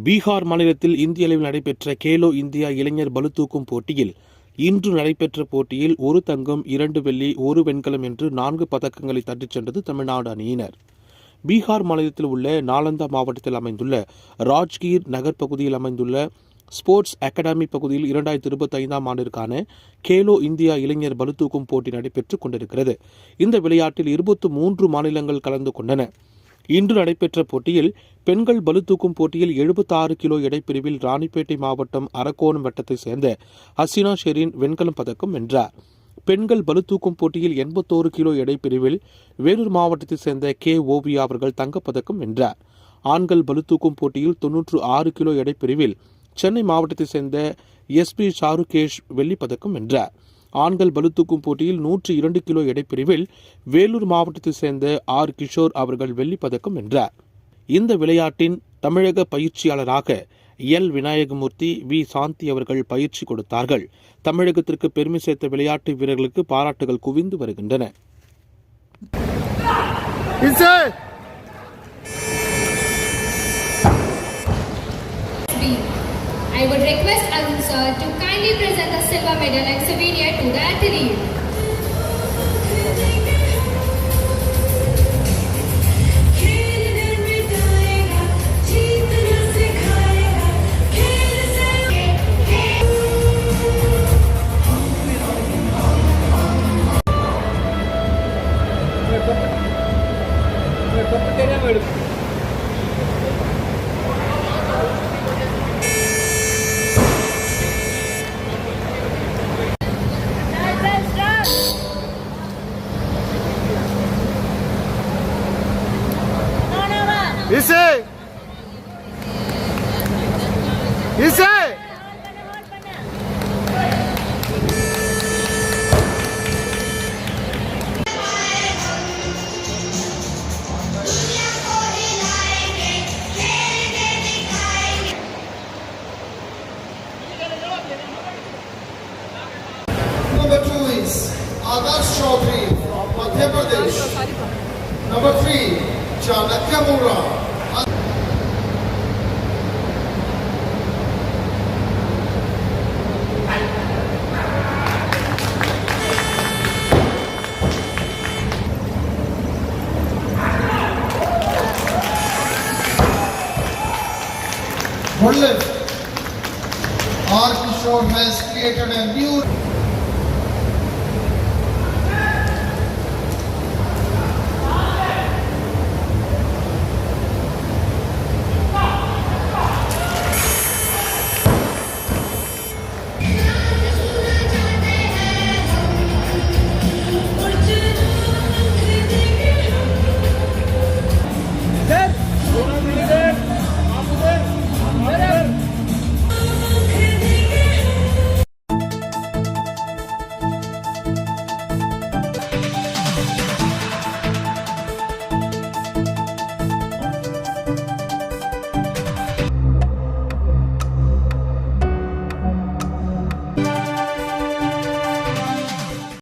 பீகார் மாநிலத்தில் இந்திய அளவில் நடைபெற்ற கேலோ இந்தியா இளைஞர் பளுதூக்கும் போட்டியில் இன்று நடைபெற்ற போட்டியில் 1 தங்கம் 2 வெள்ளி 1 வெண்கலம் என்று 4 பதக்கங்களை தட்டிச் சென்றது தமிழ்நாடு அணியினர். பீகார் மாநிலத்தில் உள்ள நாலந்தா மாவட்டத்தில் அமைந்துள்ள ராஜ்கீர் நகர் பகுதியில் அமைந்துள்ள ஸ்போர்ட்ஸ் அகாடமி பகுதியில் 2025ஆம் ஆண்டிற்கான கேலோ இந்தியா இளைஞர் பளுதூக்கும் போட்டி நடைபெற்றுக் கொண்டிருக்கிறது. இந்த விளையாட்டில் 23 மாநிலங்கள் கலந்து கொண்டன. இன்று நடைபெற்ற போட்டியில் பெண்கள் பளுதூக்கும் போட்டியில் 76 கிலோ எடைப்பிரிவில் ராணிப்பேட்டை மாவட்டம் அரக்கோணம் வட்டத்தைச் சேர்ந்த ஹசீனா ஷெரீன் வெண்கலம் பதக்கம் வென்றார். பெண்கள் பளுதூக்கும் போட்டியில் 81 கிலோ எடைப்பிரிவில் வேலூர் மாவட்டத்தைச் சேர்ந்த கே ஓவியா அவர்கள் தங்கப்பதக்கம் வென்றார். ஆண்கள் பளுதூக்கும் போட்டியில் 96 கிலோ எடைப்பிரிவில் சென்னை மாவட்டத்தைச் சேர்ந்த எஸ்பி ஷாருகேஷ் வெள்ளிப்பதக்கம் வென்றார். ஆண்கள் பளுதூக்கும் போட்டியில் 102 கிலோ எடைப்பிரிவில் வேலூர் மாவட்டத்தைச் சேர்ந்த ஆர் கிஷோர் அவர்கள் வெள்ளிப்பதக்கம் வென்றார். இந்த விளையாட்டின் தமிழக பயிற்சியாளராக எல் விநாயகமூர்த்தி, வி சாந்தி அவர்கள் பயிற்சி கொடுத்தார்கள். தமிழகத்திற்கு பெருமை சேர்த்த விளையாட்டு வீரர்களுக்கு பாராட்டுகள் குவிந்து வருகின்றன. I would request Arun sir to kindly present the silver medal and souvenir to the athlete. Number 2 is Adarsh Chaudhary from Madhya Pradesh. Number 3, Chanakya Mura. R. Kishore has created a new